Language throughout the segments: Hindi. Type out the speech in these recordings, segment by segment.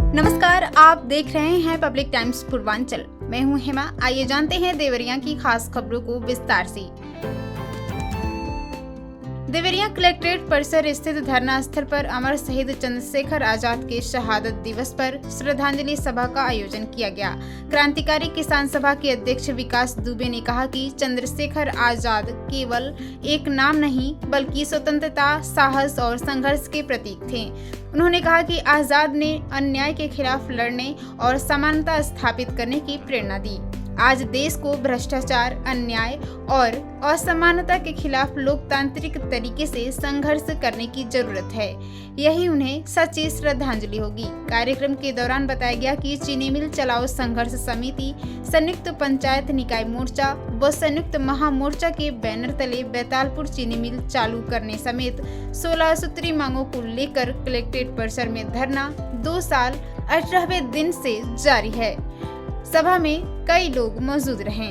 नमस्कार, आप देख रहे हैं पब्लिक टाइम्स पूर्वांचल। मैं हूं हेमा। आइए जानते हैं देवरिया की खास खबरों को विस्तार से। देवरिया कलेक्ट्रेट परिसर स्थित धरना स्थल पर अमर शहीद चंद्रशेखर आजाद के शहादत दिवस पर श्रद्धांजलि सभा का आयोजन किया गया। क्रांतिकारी किसान सभा के अध्यक्ष विकास दुबे ने कहा कि चंद्रशेखर आजाद केवल एक नाम नहीं बल्कि स्वतंत्रता, साहस और संघर्ष के प्रतीक थे। उन्होंने कहा कि आजाद ने अन्याय के खिलाफ लड़ने और समानता स्थापित करने की प्रेरणा दी। आज देश को भ्रष्टाचार, अन्याय और असमानता के खिलाफ लोकतांत्रिक तरीके से संघर्ष करने की जरूरत है। यही उन्हें सच्ची श्रद्धांजलि होगी। कार्यक्रम के दौरान बताया गया कि चीनी मिल चलाओ संघर्ष समिति, संयुक्त पंचायत निकाय मोर्चा व संयुक्त महामोर्चा के बैनर तले बैतालपुर चीनी मिल चालू करने समेत 16 सूत्री मांगों को लेकर कलेक्ट्रेट परिसर में धरना 2 साल 18वें दिन से जारी है। सभा में कई लोग मौजूद रहे।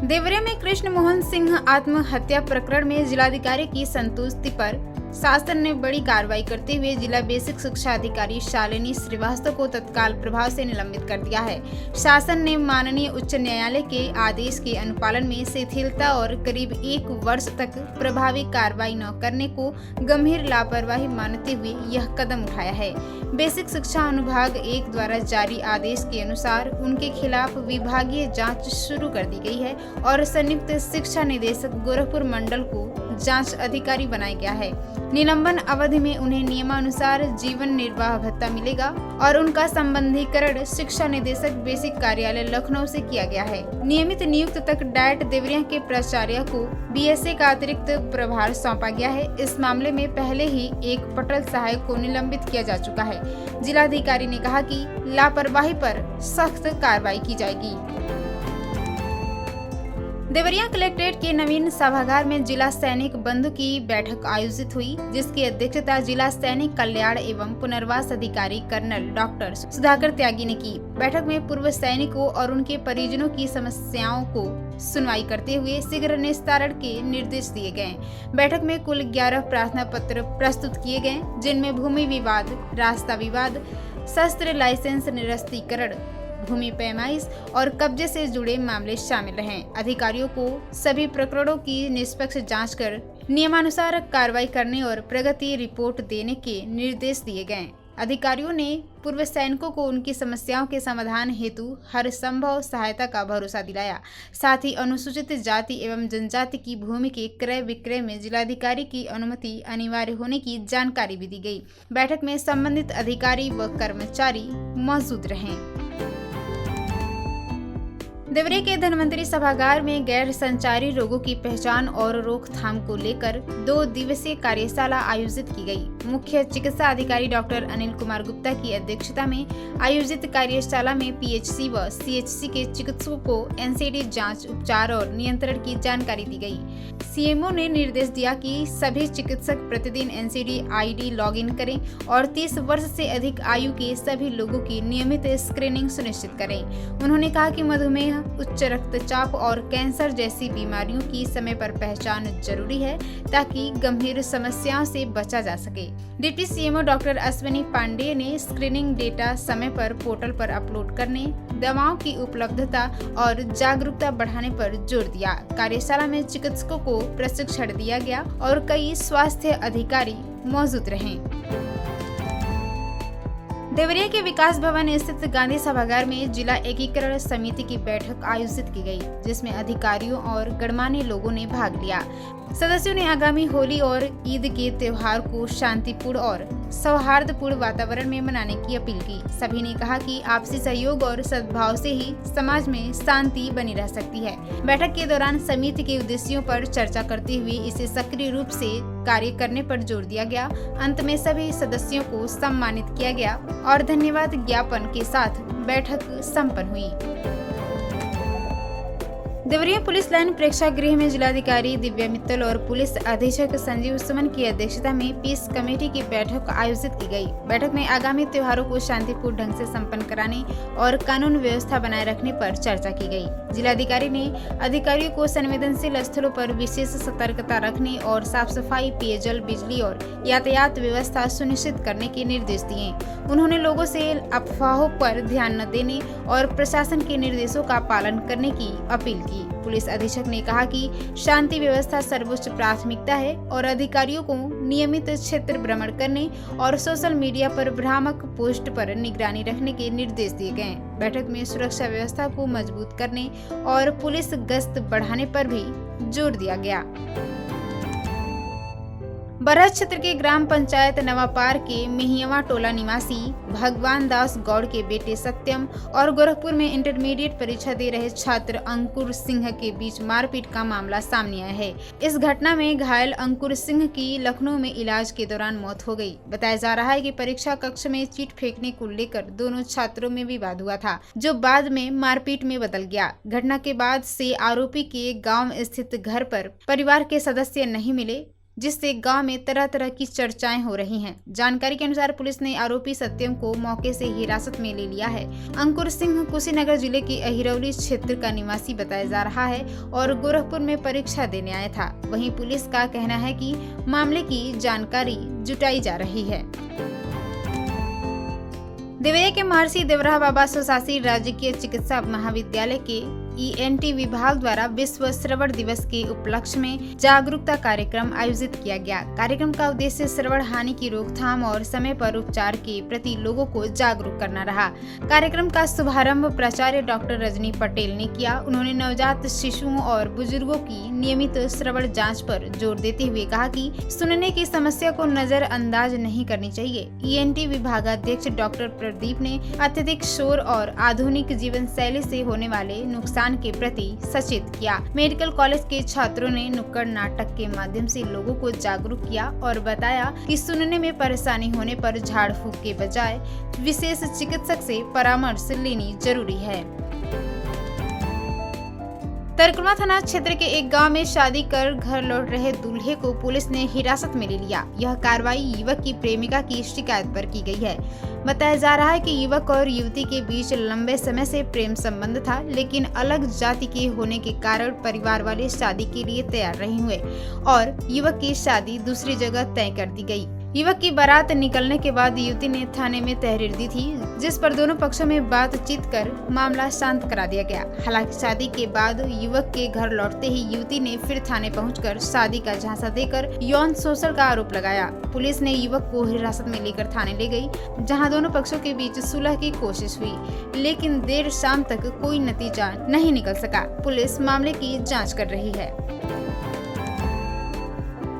देवरिया में कृष्ण मोहन सिंह आत्महत्या प्रकरण में जिलाधिकारी की संतुष्टि पर शासन ने बड़ी कार्रवाई करते हुए जिला बेसिक शिक्षा अधिकारी शालिनी श्रीवास्तव को तत्काल प्रभाव से निलंबित कर दिया है। शासन ने माननीय उच्च न्यायालय के आदेश के अनुपालन में शिथिलता और करीब 1 वर्ष तक प्रभावी कार्रवाई न करने को गंभीर लापरवाही मानते हुए यह कदम उठाया है। बेसिक शिक्षा अनुभाग 1 द्वारा जारी आदेश के अनुसार उनके खिलाफ विभागीय जाँच शुरू कर दी गई है और संयुक्त शिक्षा निदेशक गोरखपुर मंडल को जांच अधिकारी बनाया गया है। निलंबन अवधि में उन्हें नियमानुसार जीवन निर्वाह भत्ता मिलेगा और उनका संबंधीकरण शिक्षा निदेशक बेसिक कार्यालय लखनऊ से किया गया है। नियमित नियुक्त तक डाइट देवरिया के प्राचार्य को बीएसए का अतिरिक्त प्रभार सौंपा गया है। इस मामले में पहले ही एक पटल सहायक को निलंबित किया जा चुका है। जिलाधिकारी ने कहा कि लापरवाही पर सख्त कार्रवाई की जाएगी। देवरिया कलेक्ट्रेट के नवीन सभागार में जिला सैनिक बंधु की बैठक आयोजित हुई, जिसकी अध्यक्षता जिला सैनिक कल्याण एवं पुनर्वास अधिकारी कर्नल डॉक्टर सुधाकर त्यागी ने की। बैठक में पूर्व सैनिकों और उनके परिजनों की समस्याओं को सुनवाई करते हुए शीघ्र निस्तारण के निर्देश दिए गए। बैठक में कुल 11 प्रार्थना पत्र प्रस्तुत किए गए, जिनमें भूमि विवाद, रास्ता विवाद, शस्त्र लाइसेंस निरस्तीकरण, भूमि पैमाइश और कब्जे से जुड़े मामले शामिल रहे। अधिकारियों को सभी प्रकरणों की निष्पक्ष जांच कर नियमानुसार कार्रवाई करने और प्रगति रिपोर्ट देने के निर्देश दिए गए। अधिकारियों ने पूर्व सैनिकों को उनकी समस्याओं के समाधान हेतु हर संभव सहायता का भरोसा दिलाया। साथ ही अनुसूचित जाति एवं जनजाति की भूमि के क्रय विक्रय में जिलाधिकारी की अनुमति अनिवार्य होने की जानकारी भी दी गई। बैठक में संबंधित अधिकारी व कर्मचारी मौजूद रहे। देवरिया के धन्वंतरी सभागार में गैर संचारी रोगों की पहचान और रोकथाम को लेकर 2 दिवसीय कार्यशाला आयोजित की गई। मुख्य चिकित्सा अधिकारी डॉक्टर अनिल कुमार गुप्ता की अध्यक्षता में आयोजित कार्यशाला में पीएचसी व सीएचसी के चिकित्सकों को एनसीडी जांच, उपचार और नियंत्रण की जानकारी दी गई। सीएमओ ने निर्देश दिया कि सभी चिकित्सक प्रतिदिन एनसीडी आईडी लॉगिन करें और 30 वर्ष से अधिक आयु के सभी लोगों की नियमित स्क्रीनिंग सुनिश्चित करें। उन्होंने कहा कि मधुमेह, उच्च रक्तचाप और कैंसर जैसी बीमारियों की समय पर पहचान जरूरी है ताकि गंभीर समस्याओं से बचा जा सके। Deputy CMO doctor Ashwini Pandey ने स्क्रीनिंग डेटा समय पर पोर्टल पर अपलोड करने, दवाओं की उपलब्धता और जागरूकता बढ़ाने पर जोर दिया। कार्यशाला में चिकित्सकों को प्रशिक्षण दिया गया और कई स्वास्थ्य अधिकारी मौजूद रहे। देवरिया के विकास भवन स्थित गांधी सभागार में जिला एकीकरण समिति की बैठक आयोजित की गई, जिसमें अधिकारियों और गणमान्य लोगों ने भाग लिया। सदस्यों ने आगामी होली और ईद के त्योहार को शांतिपूर्ण और सौहार्दपूर्ण वातावरण में मनाने की अपील की। सभी ने कहा कि आपसी सहयोग और सद्भाव से ही समाज में शांति बनी रह सकती है। बैठक के दौरान समिति के उद्देश्यों पर चर्चा करते हुए इसे सक्रिय रूप से कार्य करने पर जोर दिया गया। अंत में सभी सदस्यों को सम्मानित किया गया और धन्यवाद ज्ञापन के साथ बैठक संपन्न हुई। देवरिया पुलिस लाइन प्रेक्षागृह में जिलाधिकारी दिव्या मित्तल और पुलिस अधीक्षक संजीव सुमन की अध्यक्षता में पीस कमेटी की बैठक आयोजित की गई। बैठक में आगामी त्योहारों को शांतिपूर्ण ढंग से संपन्न कराने और कानून व्यवस्था बनाए रखने पर चर्चा की गई। जिलाधिकारी ने अधिकारियों को संवेदनशील स्थलों पर विशेष सतर्कता रखने और साफ सफाई, पेयजल, बिजली और यातायात व्यवस्था सुनिश्चित करने के निर्देश दिए। उन्होंने लोगों से अफवाहों पर ध्यान न देने और प्रशासन के निर्देशों का पालन करने की अपील की। पुलिस अधीक्षक ने कहा कि शांति व्यवस्था सर्वोच्च प्राथमिकता है और अधिकारियों को नियमित क्षेत्र भ्रमण करने और सोशल मीडिया पर भ्रामक पोस्ट पर निगरानी रखने के निर्देश दिए गए। बैठक में सुरक्षा व्यवस्था को मजबूत करने और पुलिस गश्त बढ़ाने पर भी जोर दिया गया। बरहज क्षेत्र के ग्राम पंचायत नवापार के मिहियावा टोला निवासी भगवान दास गौड़ के बेटे सत्यम और गोरखपुर में इंटरमीडिएट परीक्षा दे रहे छात्र अंकुर सिंह के बीच मारपीट का मामला सामने आया है। इस घटना में घायल अंकुर सिंह की लखनऊ में इलाज के दौरान मौत हो गई। बताया जा रहा है कि परीक्षा कक्ष में चीट फेंकने को लेकर दोनों छात्रों में विवाद हुआ था, जो बाद में मारपीट में बदल गया। घटना के बाद से आरोपी के गाँव स्थित घर पर परिवार के सदस्य नहीं मिले, जिससे गांव में तरह तरह की चर्चाएं हो रही हैं। जानकारी के अनुसार पुलिस ने आरोपी सत्यम को मौके से हिरासत में ले लिया है। अंकुर सिंह कुशीनगर जिले के अहिरौली क्षेत्र का निवासी बताया जा रहा है और गोरखपुर में परीक्षा देने आया था। वहीं पुलिस का कहना है कि मामले की जानकारी जुटाई जा रही है। देवरिया के महर्षि देवराहा बाबा स्वशासी राजकीय चिकित्सा महाविद्यालय के ENT विभाग द्वारा विश्व श्रवण दिवस के उपलक्ष्य में जागरूकता कार्यक्रम आयोजित किया गया। कार्यक्रम का उद्देश्य श्रवण हानि की रोकथाम और समय पर उपचार के प्रति लोगों को जागरूक करना रहा। कार्यक्रम का शुभारंभ प्राचार्य डॉक्टर रजनी पटेल ने किया। उन्होंने नवजात शिशुओं और बुजुर्गों की नियमित श्रवण जांच पर जोर देते हुए कहा कि सुनने की समस्या को नजरअंदाज नहीं करनी चाहिए। ENT विभागाध्यक्ष डॉक्टर प्रदीप ने अत्यधिक शोर और आधुनिक जीवन शैली से होने वाले नुकसान के प्रति सचेत किया। मेडिकल कॉलेज के छात्रों ने नुक्कड़ नाटक के माध्यम से लोगों को जागरूक किया और बताया कि सुनने में परेशानी होने पर झाड़ फूंक के बजाय विशेष चिकित्सक से परामर्श लेनी जरूरी है। तरकुलमा थाना क्षेत्र के एक गांव में शादी कर घर लौट रहे दूल्हे को पुलिस ने हिरासत में ले लिया। यह कार्रवाई युवक की प्रेमिका की शिकायत पर की गई है। बताया जा रहा है कि युवक और युवती के बीच लंबे समय से प्रेम संबंध था, लेकिन अलग जाति के होने के कारण परिवार वाले शादी के लिए तैयार नहीं हुए और युवक की शादी दूसरी जगह तय कर दी गई। युवक की बारात निकलने के बाद युवती ने थाने में तहरीर दी थी, जिस पर दोनों पक्षों में बातचीत कर मामला शांत करा दिया गया। हालांकि शादी के बाद युवक के घर लौटते ही युवती ने फिर थाने पहुंचकर शादी का झांसा देकर यौन शोषण का आरोप लगाया। पुलिस ने युवक को हिरासत में लेकर थाने ले गई, जहां दोनों पक्षों के बीच सुलह की कोशिश हुई, लेकिन देर शाम तक कोई नतीजा नहीं निकल सका। पुलिस मामले की जाँच कर रही है।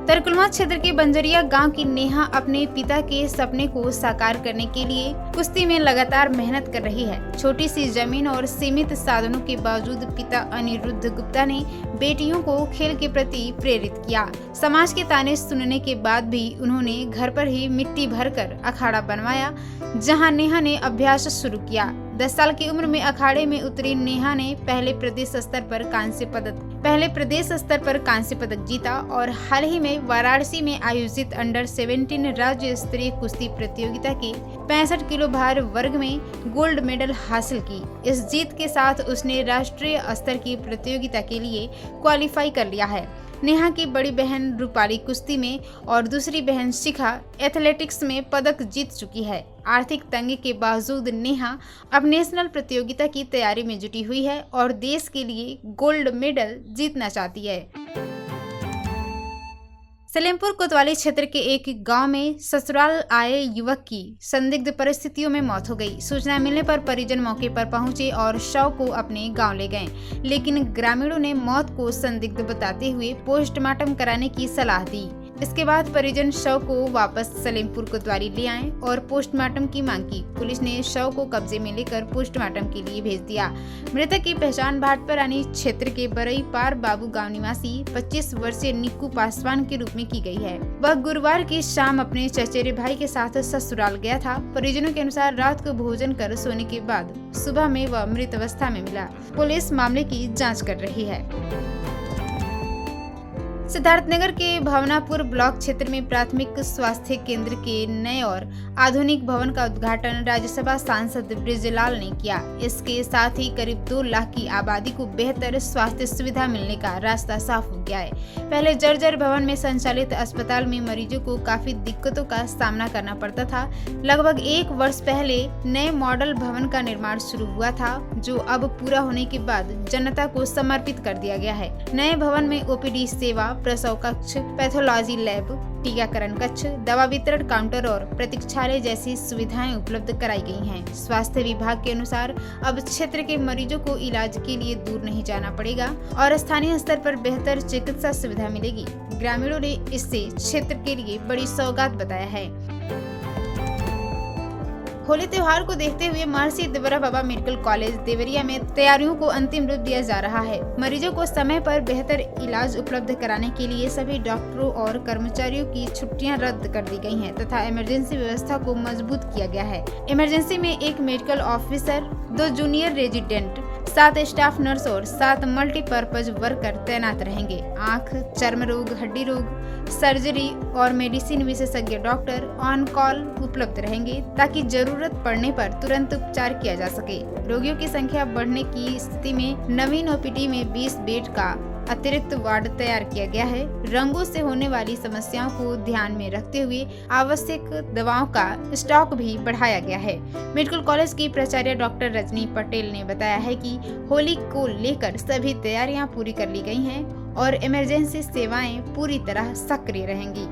तरकुलमा क्षेत्र के बंजरिया गांव की नेहा अपने पिता के सपने को साकार करने के लिए कुश्ती में लगातार मेहनत कर रही है। छोटी सी जमीन और सीमित साधनों के बावजूद पिता अनिरुद्ध गुप्ता ने बेटियों को खेल के प्रति प्रेरित किया। समाज के ताने सुनने के बाद भी उन्होंने घर पर ही मिट्टी भरकर अखाड़ा बनवाया, जहां नेहा ने अभ्यास शुरू किया। 10 साल की उम्र में अखाड़े में उतरी नेहा ने पहले प्रदेश स्तर पर कांस्य पदक जीता और हाल ही में वाराणसी में आयोजित अंडर 17 राज्य स्तरीय कुश्ती प्रतियोगिता के 65 किलो भार वर्ग में गोल्ड मेडल हासिल की। इस जीत के साथ उसने राष्ट्रीय स्तर की प्रतियोगिता के लिए क्वालिफाई कर लिया है। नेहा की बड़ी बहन रूपाली कुश्ती में और दूसरी बहन शिखा एथलेटिक्स में पदक जीत चुकी है। आर्थिक तंगी के बावजूद नेहा अब नेशनल प्रतियोगिता की तैयारी में जुटी हुई है और देश के लिए गोल्ड मेडल जीतना चाहती है। सलेमपुर कोतवाली क्षेत्र के एक गांव में ससुराल आए युवक की संदिग्ध परिस्थितियों में मौत हो गई। सूचना मिलने पर परिजन मौके पर पहुंचे और शव को अपने गांव ले गए, लेकिन ग्रामीणों ने मौत को संदिग्ध बताते हुए पोस्टमार्टम कराने की सलाह दी। इसके बाद परिजन शव को वापस सलेमपुर कोतवाली ले आए और पोस्टमार्टम की मांग की। पुलिस ने शव को कब्जे में लेकर पोस्टमार्टम के लिए भेज दिया। मृतक की पहचान भाटपरानी क्षेत्र के बरई पार बाबू गांव निवासी 25 वर्षीय निक्कू पासवान के रूप में की गई है। वह गुरुवार की शाम अपने चचेरे भाई के साथ ससुराल गया था। परिजनों के अनुसार रात को भोजन कर सोने के बाद सुबह में वह मृत अवस्था में मिला। पुलिस मामले की जांच कर रही है। सिद्धार्थनगर के भवनापुर ब्लॉक क्षेत्र में प्राथमिक स्वास्थ्य केंद्र के नए और आधुनिक भवन का उद्घाटन राज्यसभा सांसद बृजलाल ने किया। इसके साथ ही करीब 2 लाख की आबादी को बेहतर स्वास्थ्य सुविधा मिलने का रास्ता साफ हो गया है। पहले जर्जर भवन में संचालित अस्पताल में मरीजों को काफी दिक्कतों का सामना करना पड़ता था। लगभग 1 वर्ष पहले नए मॉडल भवन का निर्माण शुरू हुआ था, जो अब पूरा होने के बाद जनता को समर्पित कर दिया गया है। नए भवन में ओपीडी सेवा, प्रसव कक्ष, पैथोलॉजी लैब, टीकाकरण कक्ष, दवा वितरण काउंटर और प्रतीक्षालय जैसी सुविधाएं उपलब्ध कराई गई हैं। स्वास्थ्य विभाग के अनुसार अब क्षेत्र के मरीजों को इलाज के लिए दूर नहीं जाना पड़ेगा और स्थानीय स्तर पर बेहतर चिकित्सा सुविधा मिलेगी। ग्रामीणों ने इससे क्षेत्र के लिए बड़ी सौगात बताया है। होली त्योहार को देखते हुए महर्षि देवरा बाबा मेडिकल कॉलेज देवरिया में तैयारियों को अंतिम रूप दिया जा रहा है। मरीजों को समय पर बेहतर इलाज उपलब्ध कराने के लिए सभी डॉक्टरों और कर्मचारियों की छुट्टियां रद्द कर दी गई हैं तथा इमरजेंसी व्यवस्था को मजबूत किया गया है। इमरजेंसी में 1 medical officer, 2 junior resident, 7 staff nurse और 7 मल्टीपर्पज वर्कर तैनात रहेंगे। आंख, चर्म रोग, हड्डी रोग, सर्जरी और मेडिसिन विशेषज्ञ डॉक्टर ऑन कॉल उपलब्ध रहेंगे ताकि जरूरत पड़ने पर तुरंत उपचार किया जा सके। रोगियों की संख्या बढ़ने की स्थिति में नवीन ओपीडी में 20 बेड का अतिरिक्त वार्ड तैयार किया गया है। रंगों से होने वाली समस्याओं को ध्यान में रखते हुए आवश्यक दवाओं का स्टॉक भी बढ़ाया गया है। मेडिकल कॉलेज की प्राचार्य डॉक्टर रजनी पटेल ने बताया है कि होली को लेकर सभी तैयारियां पूरी कर ली गई हैं और इमरजेंसी सेवाएं पूरी तरह सक्रिय रहेंगी।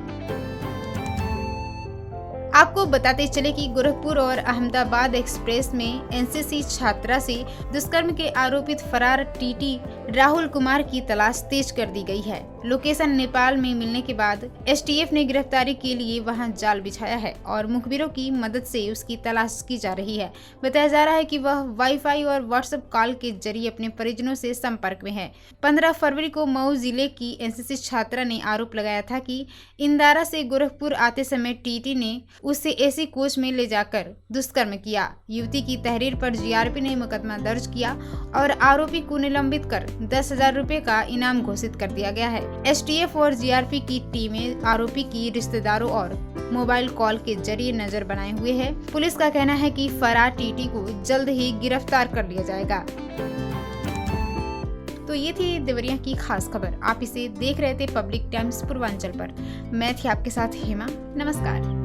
आपको बताते चले कि गोरखपुर और अहमदाबाद एक्सप्रेस में एनसीसी छात्रा से दुष्कर्म के आरोपित फरार टीटी राहुल कुमार की तलाश तेज कर दी गई है। लोकेशन नेपाल में मिलने के बाद एसटीएफ ने गिरफ्तारी के लिए वहां जाल बिछाया है और मुखबिरों की मदद से उसकी तलाश की जा रही है। बताया जा रहा है कि वह वाईफाई और व्हाट्सएप कॉल के जरिए अपने परिजनों से संपर्क में है। 15 फरवरी को मऊ जिले की एनसीसी छात्रा ने आरोप लगाया था कि इंदारा से गोरखपुर आते समय टीटी ने उसे एसी कोच में ले जाकर दुष्कर्म किया। युवती की तहरीर पर जीआरपी ने मुकदमा दर्ज किया और आरोपी को निलंबित कर 10,000 रुपए का इनाम घोषित कर दिया गया है। एसटीएफ और जीआरपी की टीमें आरोपी की रिश्तेदारों और मोबाइल कॉल के जरिए नजर बनाए हुए है। पुलिस का कहना है कि फरार टीटी को जल्द ही गिरफ्तार कर लिया जाएगा। तो ये थी देवरिया की खास खबर। आप इसे देख रहे थे पब्लिक टाइम्स पूर्वांचल पर। मैं थी आपके साथ हेमा। नमस्कार।